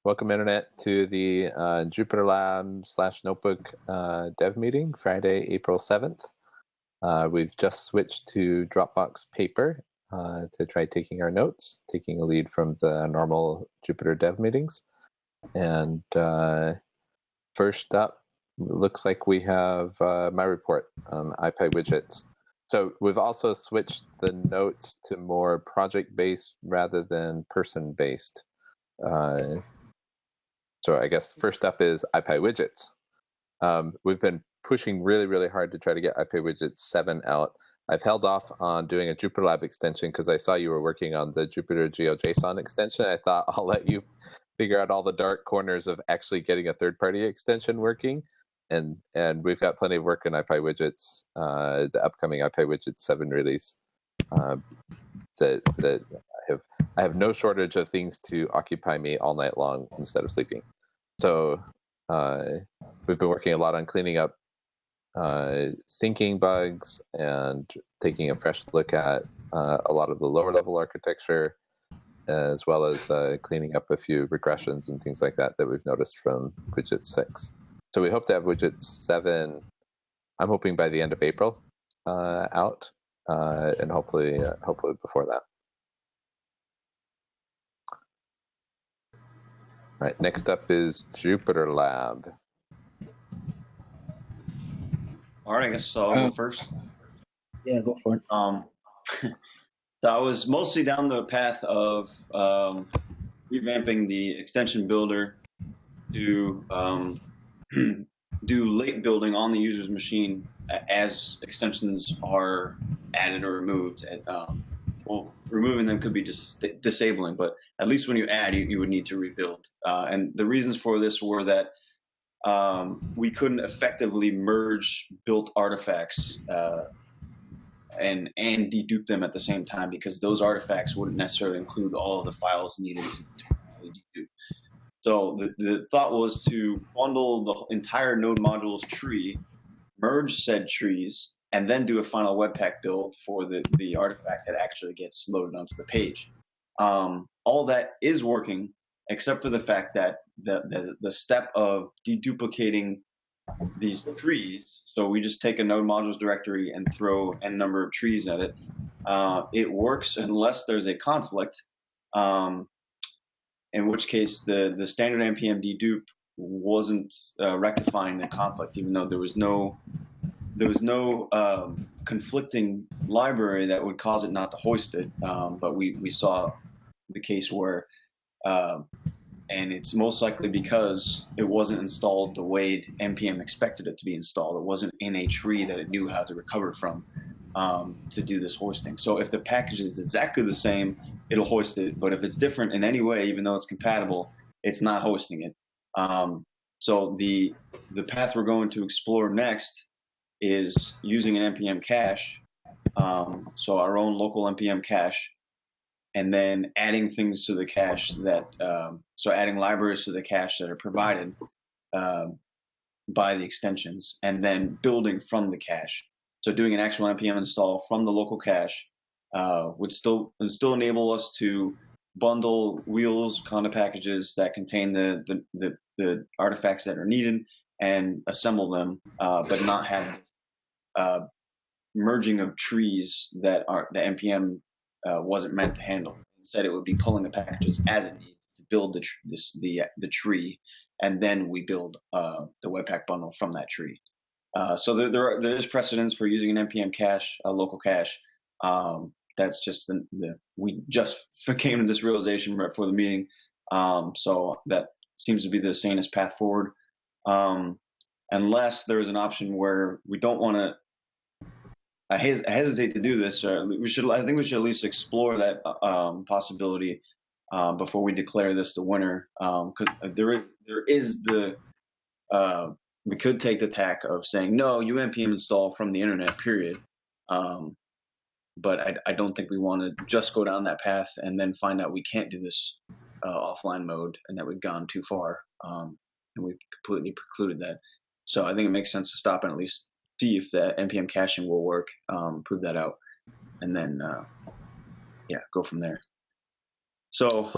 Welcome, Internet, to the JupyterLab / Notebook dev meeting, Friday, April 7th. We've just switched to Dropbox Paper to try taking our notes, taking a lead from the normal Jupyter dev meetings. And first up, looks like we have my report on IPy widgets. So we've also switched the notes to more project-based rather than person-based. So I guess first up is IPy widgets. We've been pushing really, really hard to try to get IPy widget 7 out. I've held off on doing a JupyterLab extension because I saw you were working on the Jupyter GeoJSON extension. I thought I'll let you figure out all the dark corners of actually getting a third-party extension working. And we've got plenty of work in IPy widgets, the upcoming IPy widget 7 release. That I have no shortage of things to occupy me all night long instead of sleeping. So we've been working a lot on cleaning up syncing bugs and taking a fresh look at a lot of the lower level architecture, as well as cleaning up a few regressions and things like that we've noticed from widget 6. So we hope to have widget 7, I'm hoping by the end of April out, and hopefully before that. All right, next up is JupyterLab. All right, I guess I'll go first. Yeah, go for it. So I was mostly down the path of revamping the extension builder to do late building on the user's machine as extensions are added or removed. Well, removing them could be just disabling, but at least when you add, you would need to rebuild. And the reasons for this were that we couldn't effectively merge built artifacts and dedupe them at the same time, because those artifacts wouldn't necessarily include all of the files needed to dedupe. So the thought was to bundle the entire node modules tree, merge said trees, and then do a final Webpack build for the artifact that actually gets loaded onto the page. All that is working, except for the fact that the step of deduplicating these trees, so we just take a node modules directory and throw n number of trees at it. It works unless there's a conflict, in which case the standard npm dedupe wasn't rectifying the conflict, even though there was no conflicting library that would cause it not to hoist it. But we saw the case where, and it's most likely because it wasn't installed the way npm expected it to be installed. It wasn't in a tree that it knew how to recover from to do this hoisting. So if the package is exactly the same, it'll hoist it. But if it's different in any way, even though it's compatible, it's not hosting it. So the path we're going to explore next is using an npm cache, so our own local npm cache, and then adding things to the cache that, so adding libraries to the cache that are provided by the extensions, and then building from the cache. So doing an actual npm install from the local cache would still enable us to bundle wheels, conda packages that contain the artifacts that are needed and assemble them, but not have merging of trees that the npm wasn't meant to handle. Instead, it would be pulling the packages as it needs to build the tree, and then we build the Webpack bundle from that tree. So there is precedence for using an npm cache, a local cache. That's just we just came to this realization right before the meeting. So that seems to be the sanest path forward, unless there's an option where we don't want to. I hesitate to do this. I think we should at least explore that possibility before we declare this the winner. Because we could take the tack of saying no, you npm install from the internet, period. But I don't think we want to just go down that path and then find out we can't do this offline mode and that we've gone too far, and we've completely precluded that. So I think it makes sense to stop and at least see if the npm caching will work, prove that out, and then go from there. So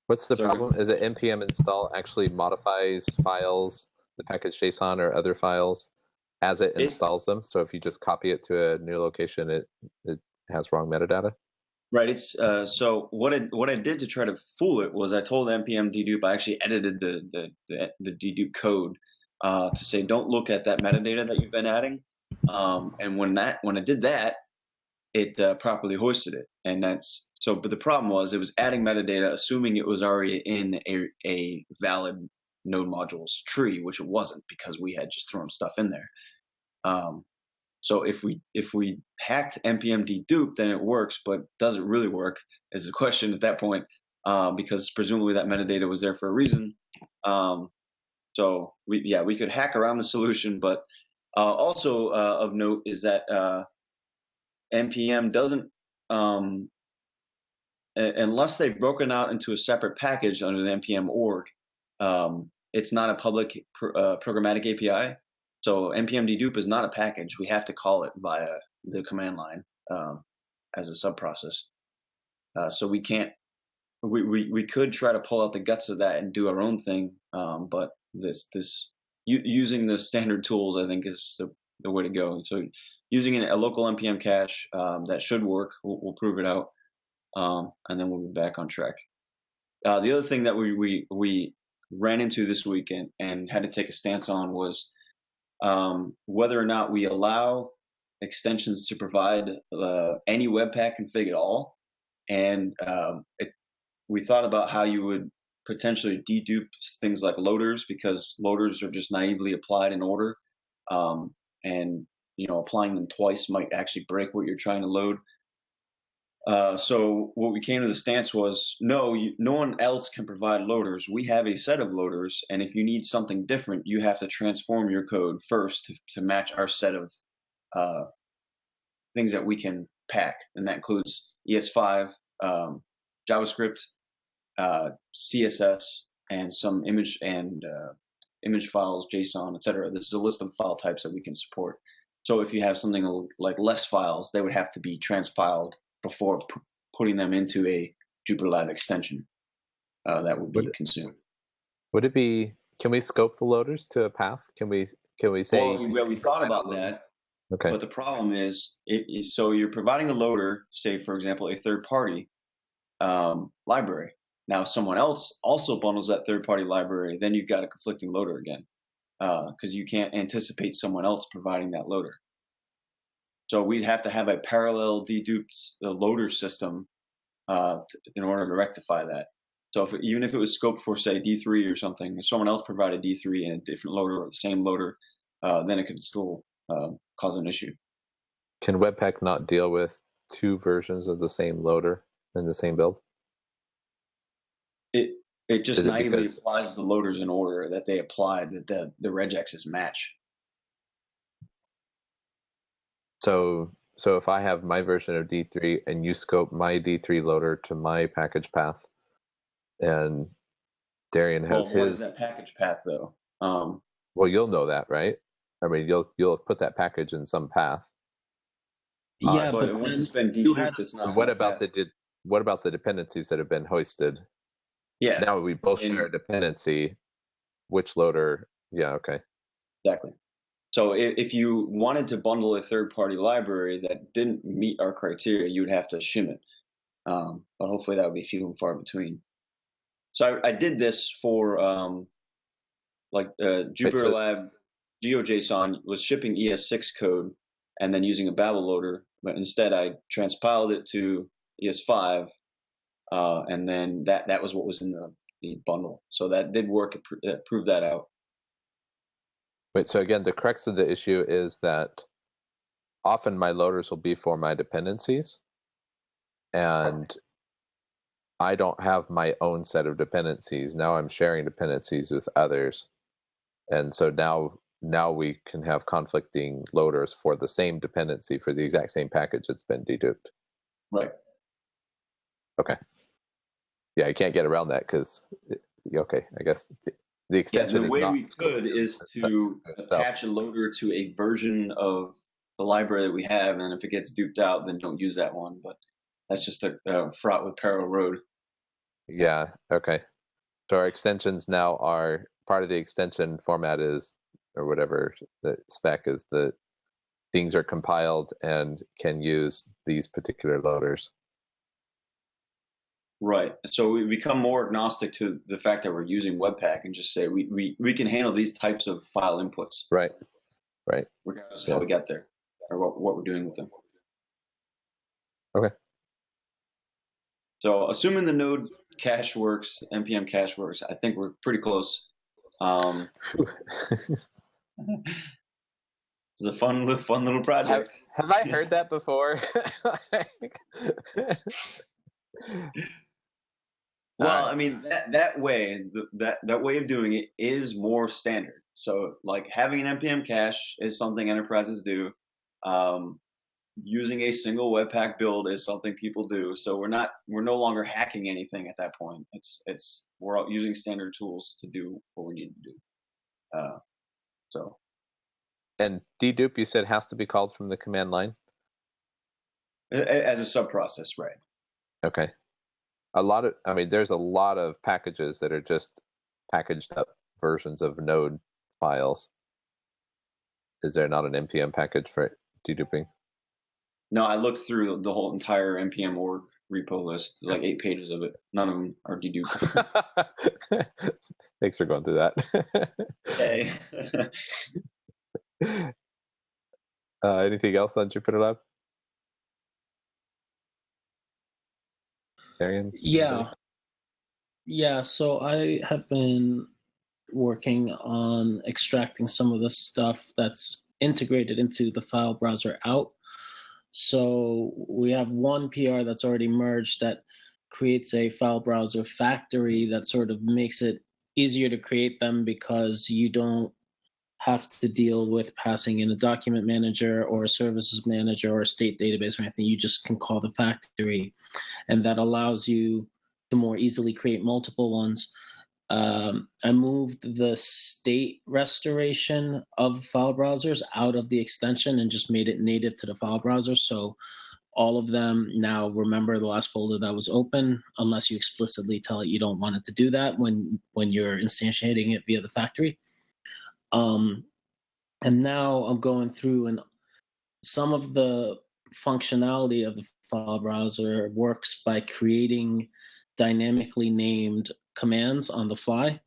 What's the Sorry. problem? Is it npm install actually modifies files, the package JSON or other files, as it installs them? So if you just copy it to a new location, it has wrong metadata? Right. It's so what I did to try to fool it was I told npm dedupe, I actually edited the dedupe code to say don't look at that metadata that you've been adding. And when I did that, it properly hoisted it. And that's so. But the problem was it was adding metadata, assuming it was already in a valid node modules tree, which it wasn't because we had just thrown stuff in there. So if we hacked npm dedupe, then it works, but does it really work is the question at that point, because presumably that metadata was there for a reason. So we could hack around the solution, but also of note is that npm doesn't, unless they've broken out into a separate package under the npm org, it's not a public programmatic API. So npm dedupe is not a package. We have to call it via the command line as a subprocess. So we can't. We could try to pull out the guts of that and do our own thing, but using the standard tools, I think, is the way to go. So using a local npm cache that should work. We'll prove it out, and then we'll be back on track. The other thing that we ran into this weekend and had to take a stance on was whether or not we allow extensions to provide any Webpack config at all. And we thought about how you would potentially dedupe things like loaders, because loaders are just naively applied in order. And applying them twice might actually break what you're trying to load. So what we came to the stance was, no one else can provide loaders. We have a set of loaders, and if you need something different, you have to transform your code first to match our set of things that we can pack, and that includes ES5, JavaScript, CSS, and some image files, JSON, etc. This is a list of file types that we can support. So if you have something like less files, they would have to be transpiled before putting them into a JupyterLab extension that would be consumed. Would it be? Can we scope the loaders to a path? Can we say? Well, we thought about that. Okay. But the problem is, so you're providing a loader, say for example, a third-party library. Now, if someone else also bundles that third-party library, then you've got a conflicting loader again, because you can't anticipate someone else providing that loader. So we'd have to have a parallel deduped loader system in order to rectify that. So even if it was scoped for, say, D3 or something, if someone else provided D3 and a different loader or the same loader, then it could still cause an issue. Can Webpack not deal with two versions of the same loader in the same build? It just naively applies the loaders in order that they applied, that the regexes match. So if I have my version of D3 and you scope my D3 loader to my package path, and Darian has his. What is that package path though? Well, you'll know that, right? I mean, you'll put that package in some path. Yeah, but once it's been deduped, it's not. What about the dependencies that have been hoisted? Yeah. Now we both share a dependency. Which loader? Yeah. Okay. Exactly. So if you wanted to bundle a third-party library that didn't meet our criteria, you would have to shim it. But hopefully that would be few and far between. So I did this for JupyterLab GeoJSON was shipping ES6 code and then using a Babel loader, but instead I transpiled it to ES5, and then that was what was in the bundle. So that did work. It proved that out. Wait, so again, the crux of the issue is that often my loaders will be for my dependencies, and I don't have my own set of dependencies. Now I'm sharing dependencies with others, and so now we can have conflicting loaders for the same dependency for the exact same package that's been deduped. Right. Okay. Yeah, you can't get around that because, okay, I guess the extension the is way not. We could is to attach a loader to a version of the library that we have, and if it gets duped out, then don't use that one. But that's just a fraught with peril road. Yeah. Okay. So our extensions now are part of the extension format is, or whatever the spec is, that things are compiled and can use these particular loaders. Right. So we become more agnostic to the fact that we're using Webpack and just say we can handle these types of file inputs. Right. Right. Regardless of how we get there or what we're doing with them. Okay. So assuming the node cache works, npm cache works, I think we're pretty close. It's a fun little project. Have I heard that before? Well, I mean that way that way of doing it is more standard. So like having an npm cache is something enterprises do. Using a single Webpack build is something people do. So we're no longer hacking anything at that point. We're all using standard tools to do what we need to do. So. And dedupe, you said, has to be called from the command line? As a subprocess, right. Okay. There's a lot of packages that are just packaged up versions of node files. Is there not an npm package for deduping? No, I looked through the whole entire npm org repo list, like 8 pages of it. None of them are deduped. Thanks for going through that. Hey. Anything else on JupyterLab? Arian? Yeah, so I have been working on extracting some of the stuff that's integrated into the file browser out. So we have one PR that's already merged that creates a file browser factory that sort of makes it easier to create them because you don't have to deal with passing in a document manager or a services manager or a state database or anything. You just can call the factory, and that allows you to more easily create multiple ones. I moved the state restoration of file browsers out of the extension and just made it native to the file browser. So all of them now remember the last folder that was open, unless you explicitly tell it you don't want it to do that when you're instantiating it via the factory. And now I'm going through, and some of the functionality of the file browser works by creating dynamically named commands on the fly.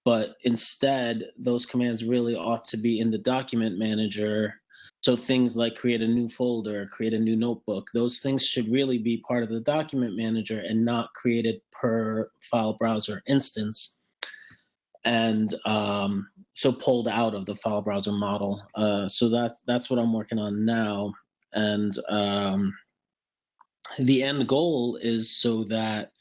But instead, those commands really ought to be in the document manager. So things like create a new folder, create a new notebook, those things should really be part of the document manager and not created per file browser instance. And so pulled out of the file browser model. So that's what I'm working on now. And the end goal is so that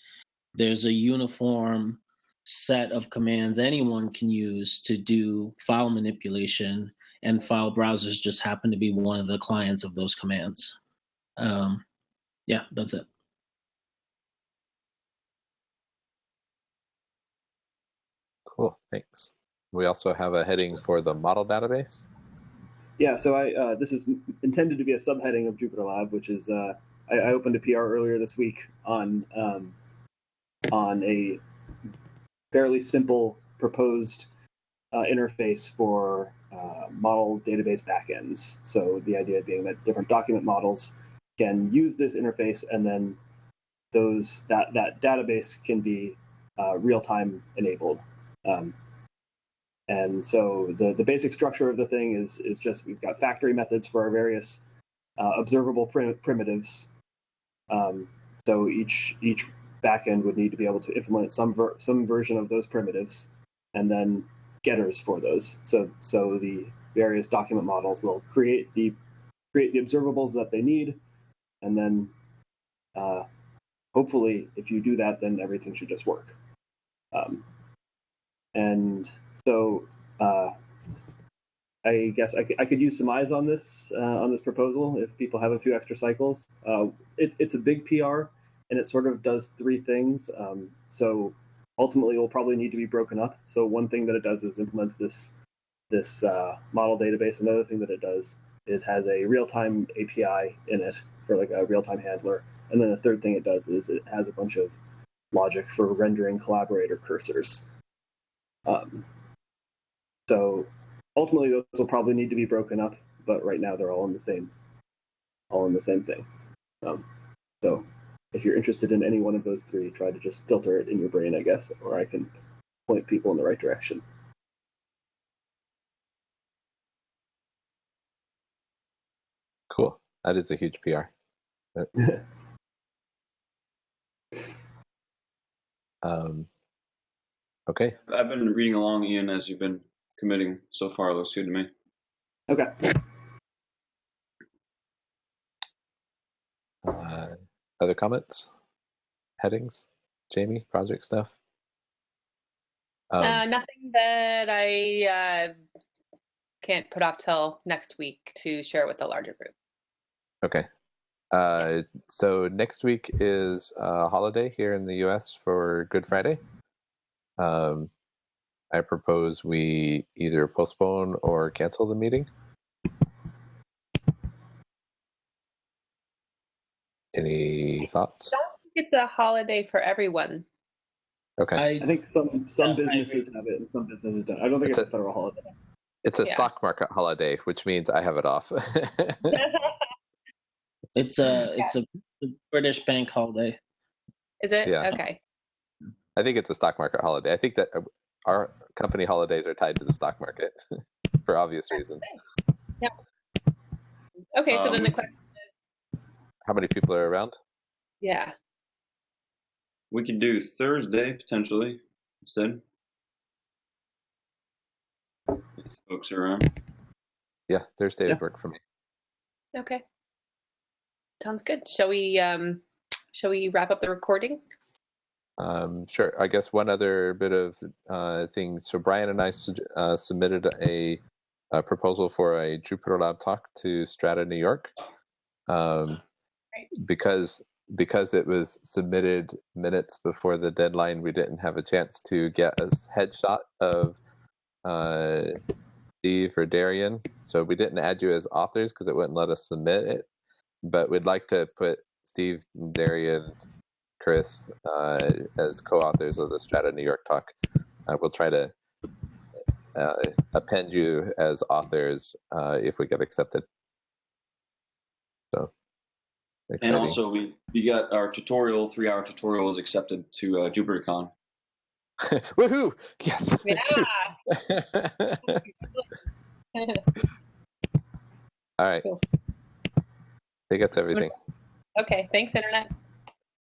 there's a uniform set of commands anyone can use to do file manipulation, and file browsers just happen to be one of the clients of those commands. Yeah, that's it. Cool, thanks. We also have a heading for the model database. Yeah, so this is intended to be a subheading of JupyterLab, which is I opened a PR earlier this week on a fairly simple proposed interface for model database backends. So the idea being that different document models can use this interface, and then that database can be real-time enabled. And so the basic structure of the thing is just we've got factory methods for our various observable primitives. So each backend would need to be able to implement some version of those primitives, and then getters for those. So the various document models will create the observables that they need, and then hopefully, if you do that, then everything should just work. And so I guess I could use some eyes on this proposal if people have a few extra cycles. It's a big PR, and it sort of does three things. So ultimately, it will probably need to be broken up. So one thing that it does is implements this model database. Another thing that it does is has a real-time API in it for like a real-time handler. And then the third thing it does is it has a bunch of logic for rendering collaborator cursors. So ultimately, those will probably need to be broken up, but right now they're all in the same thing. So if you're interested in any one of those three, try to just filter it in your brain, I guess, or I can point people in the right direction. Cool. That is a huge PR. Okay. I've been reading along, Ian, as you've been committing so far. It looks good to me. Okay. Other comments? Headings? Jamie, project stuff? Nothing that I can't put off till next week to share with the larger group. Okay. So next week is a holiday here in the US for Good Friday. I propose we either postpone or cancel the meeting. Any thoughts? I don't think it's a holiday for everyone. Okay. I think some businesses have it and some businesses don't. I don't think it's a federal holiday. It's a stock market holiday, which means I have it off. It's a British bank holiday. Is it? Yeah. Okay. I think it's a stock market holiday. I think that our company holidays are tied to the stock market for obvious reasons. Yeah. Okay, so then the question is, how many people are around? Yeah. We could do Thursday potentially instead. Folks are around. Yeah, Thursday would work for me. Okay. Sounds good. Shall we wrap up the recording? Sure. I guess one other bit of thing. So Brian and I submitted a proposal for a JupyterLab talk to Strata New York. Because it was submitted minutes before the deadline, we didn't have a chance to get a headshot of Steve or Darian. So we didn't add you as authors because it wouldn't let us submit it. But we'd like to put Steve, Darian, Chris as co-authors of the Strata New York talk. We'll try to append you as authors if we get accepted. So exciting. And also we got our tutorial, 3-hour tutorial was accepted to JupyterCon. Woohoo! Yes. Yeah. All right. Cool. I think that's everything. Okay. Thanks, Internet.